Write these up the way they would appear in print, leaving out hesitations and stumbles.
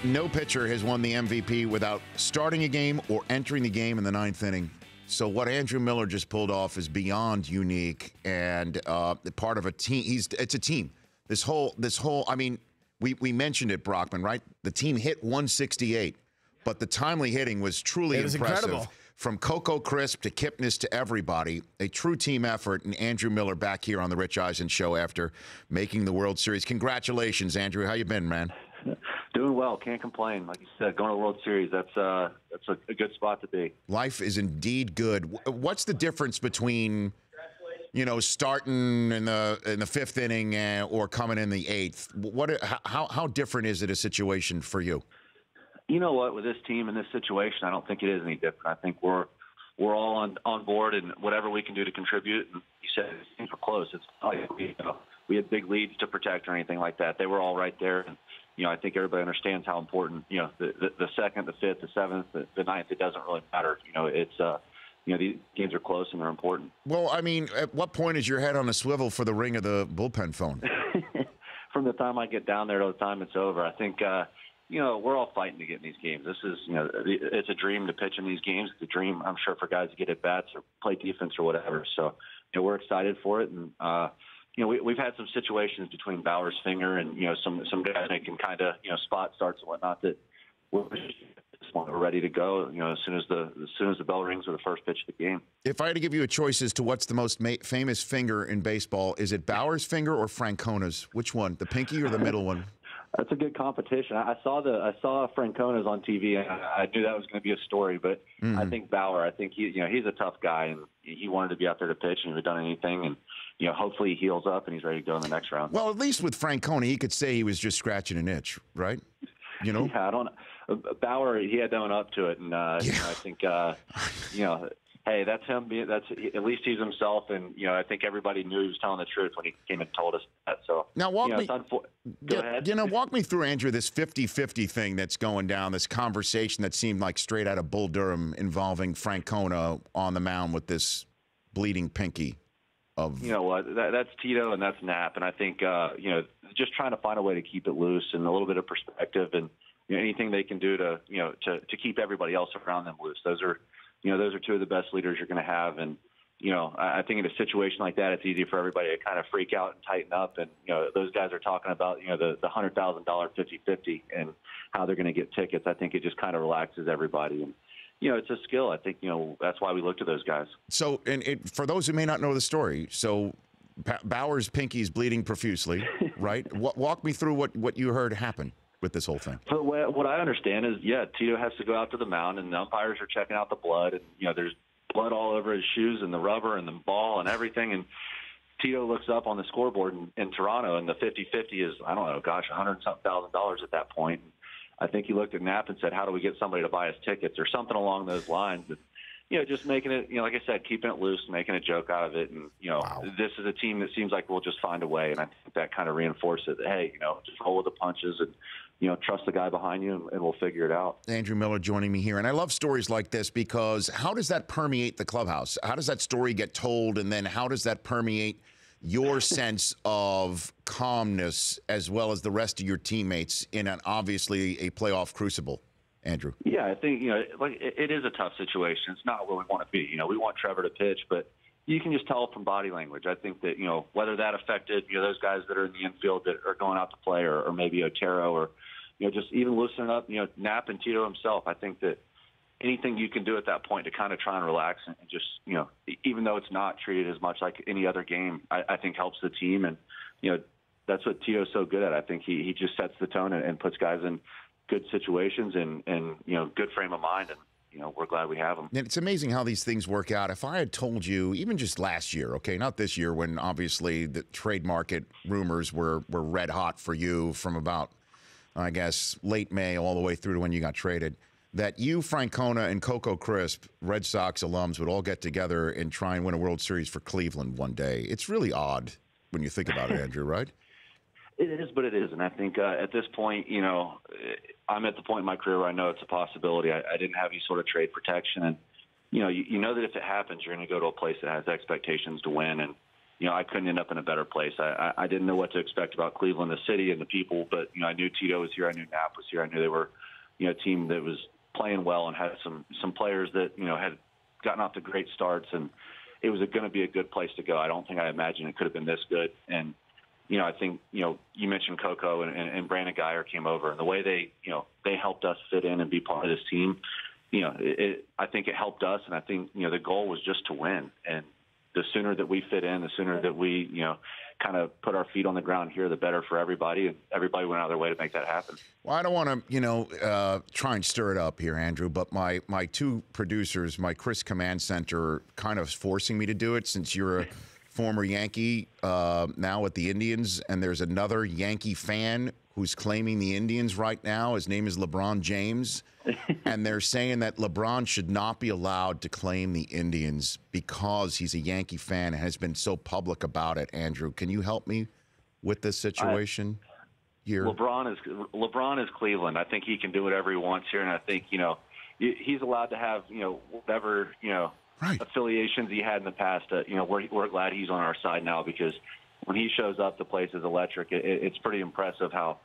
No pitcher has won the MVP without starting a game or entering the game in the ninth inning. So what Andrew Miller just pulled off is beyond unique and part of a team. It's a team. This whole. I mean, we mentioned it, Brockman, right? The team hit 168, but the timely hitting was truly impressive. Incredible. From Coco Crisp to Kipnis to everybody, a true team effort. And Andrew Miller back here on the Rich Eisen Show after making the World Series. Congratulations, Andrew. How you been, man? Doing well. Can't complain. Like you said, going to the World Series, that's a good spot to be. Life is indeed good. What's the difference between, starting in the fifth inning or coming in the eighth? How different is it a situation for you? You know what? With this team in this situation, I don't think it is any different. I think we're all on board and whatever we can do to contribute. And you said things were close. It's not like we had big leads to protect or anything like that. They were all right there. And, I think everybody understands how important, the second, the fifth, the seventh, the ninth, it doesn't really matter. It's, these games are close and they're important. Well, I mean, at what point is your head on a swivel for the ring of the bullpen phone? From the time I get down there to the time it's over, I think, we're all fighting to get in these games. This is, it's a dream to pitch in these games. It's a dream, I'm sure, for guys to get at bats or play defense or whatever. So, we're excited for it. And, we've had some situations between Bauer's finger and, some guys that can kind of, spot starts and whatnot that we're ready to go, as soon as the bell rings with the first pitch of the game. If I had to give you a choice as to what's the most famous finger in baseball, is it Bauer's finger or Francona's? Which one, the pinky or the middle one? That's a good competition. I saw Francona's on TV, and I knew that was going to be a story. But I think Bauer. I think he's a tough guy, and he wanted to be out there to pitch, and he had done anything. And hopefully he heals up and he's ready to go in the next round. Well, at least with Francona, he could say he was just scratching an itch, right? Yeah, I don't. Bauer, he had to own up to it, and I think hey, that's him. That's at least he's himself, and I think everybody knew he was telling the truth when he came and told us that. So now walk me. Go ahead. Walk me through, Andrew, this 50-50 thing that's going down. This conversation that seemed like straight out of Bull Durham, involving Francona on the mound with this bleeding pinky. You know what? That's Tito and that's Knapp, and I think just trying to find a way to keep it loose and a little bit of perspective, and anything they can do to to keep everybody else around them loose. Those are two of the best leaders you're going to have. And, I think in a situation like that, it's easy for everybody to kind of freak out and tighten up. And, those guys are talking about, the $100,000 50-50 and how they're going to get tickets. I think it just kind of relaxes everybody. And, it's a skill. I think, that's why we look to those guys. So, for those who may not know the story, so Bauer's pinky is bleeding profusely, right? Walk me through what you heard happen with this whole thing. So what I understand is, Tito has to go out to the mound, and the umpires are checking out the blood, and there's blood all over his shoes and the rubber and the ball and everything. And Tito looks up on the scoreboard in Toronto, and the 50-50 is, I don't know, $100,000 at that point. I think he looked at Knapp and said, "How do we get somebody to buy us tickets?" or something along those lines. And, just making it, like I said, keeping it loose, making a joke out of it. And, wow. This is a team that seems like we'll just find a way. And I think that kind of reinforces that, hey, just roll with the punches and, trust the guy behind you, and we'll figure it out. Andrew Miller joining me here. And I love stories like this because how does that permeate the clubhouse? How does that story get told? And then how does that permeate your sense of calmness as well as the rest of your teammates in obviously a playoff crucible, Andrew? Yeah, I think, it is a tough situation. It's not where we want to be. We want Trevor to pitch, but you can just tell from body language. I think that, whether that affected, those guys that are in the infield that are going out to play or maybe Otero or, just even loosening up, Knapp and Tito himself. I think that anything you can do at that point to kind of try and relax and just, even though it's not treated as much like any other game, I think helps the team. And, that's what Tito's so good at. I think he just sets the tone and puts guys in good situations and good frame of mind. And, we're glad we have them. And it's amazing how these things work out. If I had told you, even just last year, okay, not this year, when obviously the trade market rumors were red hot for you from about, I guess, late May all the way through to when you got traded, that you, Francona, and Coco Crisp, Red Sox alums, would all get together and try and win a World Series for Cleveland one day. It's really odd when you think about it, Andrew, right? It is, but it isn't. I think at this point, I'm at the point in my career where I know it's a possibility. I didn't have any sort of trade protection. And, you know that if it happens, you're going to go to a place that has expectations to win. And, I couldn't end up in a better place. I didn't know what to expect about Cleveland, the city, and the people, but I knew Tito was here. I knew Knapp was here. I knew they were, a team that was playing well and had some players that had gotten off to great starts, and it was going to be a good place to go. I don't think I imagined it could have been this good. And I think you mentioned Coco and Brandon Geyer came over, and the way they helped us fit in and be part of this team. I think it helped us, and I think the goal was just to win. And the sooner that we fit in, the sooner that we kind of put our feet on the ground here, the better for everybody. And everybody went out of their way to make that happen. Well, I don't want to try and stir it up here, Andrew, but my two producers, my Chris Command Center, are kind of forcing me to do it since you're a former Yankee now with the Indians, and there's another Yankee fan who's claiming the Indians right now. His name is LeBron James. And they're saying that LeBron should not be allowed to claim the Indians because he's a Yankee fan and has been so public about it. Andrew, can you help me with this situation here? LeBron is Cleveland. I think he can do whatever he wants here, and I think he's allowed to have whatever right. affiliations he had in the past. We're glad he's on our side now, because when he shows up, the place is electric. It's pretty impressive how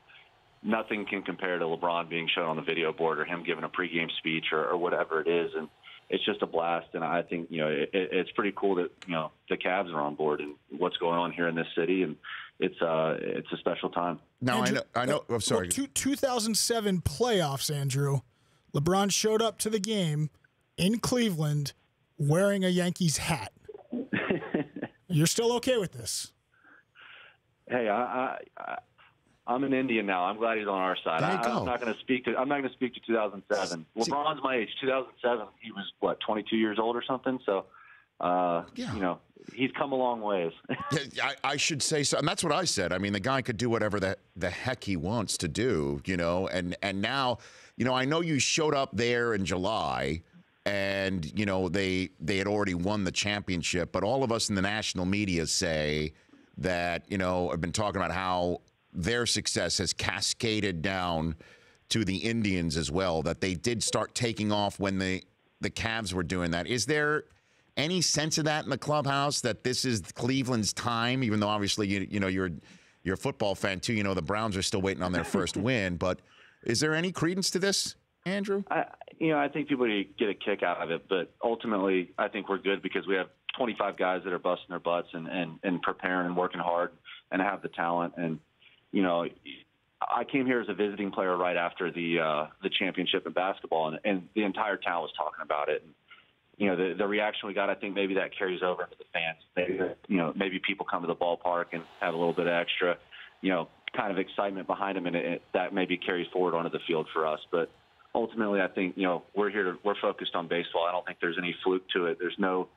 nothing can compare to LeBron being shown on the video board or him giving a pregame speech or whatever it is. And it's just a blast. And I think, it's pretty cool that, the Cavs are on board and what's going on here in this city. And it's a special time. Now, Andrew, I know. I'm sorry. 2007 playoffs, Andrew. LeBron showed up to the game in Cleveland wearing a Yankees hat. You're still okay with this? Hey, I'm an Indian now. I'm glad he's on our side. I'm not going to speak to 2007. LeBron's my age. 2007, he was 22 years old or something. So, he's come a long ways. Yeah, I should say so, and that's what I said. I mean, the guy could do whatever the heck he wants to do, And now, I know you showed up there in July, and they had already won the championship, but all of us in the national media say that have been talking about how their success has cascaded down to the Indians as well, that they did start taking off when the Cavs were doing that. Is there any sense of that in the clubhouse, that this is Cleveland's time, even though obviously you're a football fan too, the Browns are still waiting on their first win, but is there any credence to this, Andrew? I think people get a kick out of it, but ultimately I think we're good because we have 25 guys that are busting their butts and preparing and working hard and have the talent. And I came here as a visiting player right after the championship in basketball, and the entire town was talking about it. And, the reaction we got, I think maybe that carries over into the fans. Maybe people come to the ballpark and have a little bit of extra, kind of excitement behind them, and that maybe carries forward onto the field for us. But ultimately, I think, we're focused on baseball. I don't think there's any fluke to it. There's no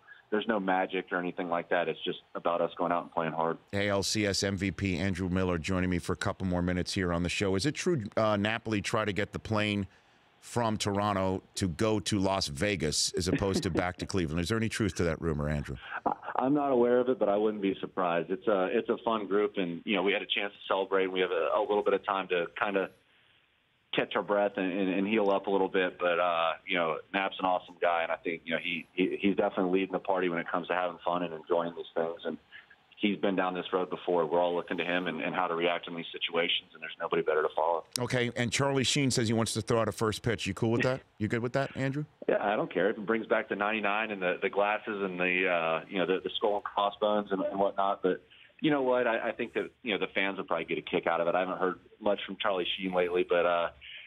magic or anything like that. It's just about us going out and playing hard. ALCS MVP Andrew Miller joining me for a couple more minutes here on the show. Is it true Napoli tried to get the plane from Toronto to go to Las Vegas as opposed to back to Cleveland? Is there any truth to that rumor, Andrew? I'm not aware of it, but I wouldn't be surprised. It's a fun group, and we had a chance to celebrate. We have a little bit of time to kind of catch our breath and heal up a little bit. But, Knapp's an awesome guy, and I think, he's definitely leading the party when it comes to having fun and enjoying these things. And he's been down this road before. We're all looking to him and how to react in these situations, and there's nobody better to follow. Okay, and Charlie Sheen says he wants to throw out a first pitch. You cool with that? You good with that, Andrew? Yeah, I don't care. If it brings back the 99 and the glasses and the skull and crossbones and whatnot. But you know what? I think that, the fans will probably get a kick out of it. I haven't heard much from Charlie Sheen lately, but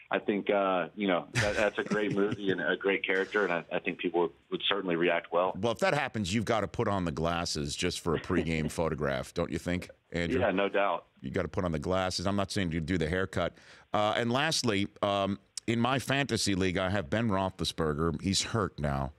I think, that's a great movie and a great character, and I think people would certainly react well. Well, if that happens, you've got to put on the glasses just for a pregame photograph, don't you think, Andrew? Yeah, no doubt. You got to put on the glasses. I'm not saying you do the haircut. And lastly, in my fantasy league, I have Ben Roethlisberger. He's hurt now.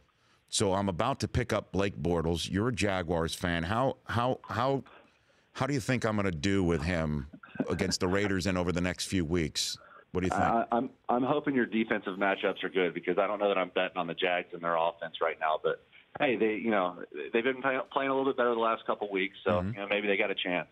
So I'm about to pick up Blake Bortles. You're a Jaguars fan. How do you think I'm going to do with him against the Raiders and over the next few weeks? What do you think? I'm hoping your defensive matchups are good, because I don't know that I'm betting on the Jags and their offense right now. But hey, they've been playing a little bit better the last couple of weeks, so maybe they got a chance.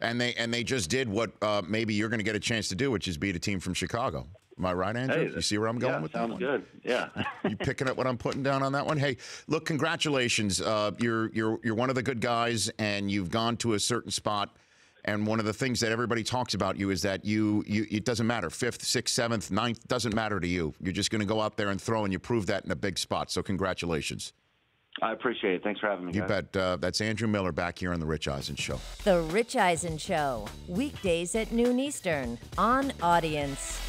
And they just did what maybe you're going to get a chance to do, which is beat a team from Chicago. Am I right, Andrew? Hey, you see where I'm going with that sounds one? good. Yeah. You picking up what I'm putting down on that one? Hey, look, congratulations. You're one of the good guys, and you've gone to a certain spot. And one of the things that everybody talks about you is that you it doesn't matter. 5th, 6th, 7th, 9th, doesn't matter to you. You're just going to go out there and throw, and you prove that in a big spot. So congratulations. I appreciate it. Thanks for having me, guys. You bet. That's Andrew Miller back here on The Rich Eisen Show. The Rich Eisen Show, weekdays at noon Eastern on Audience.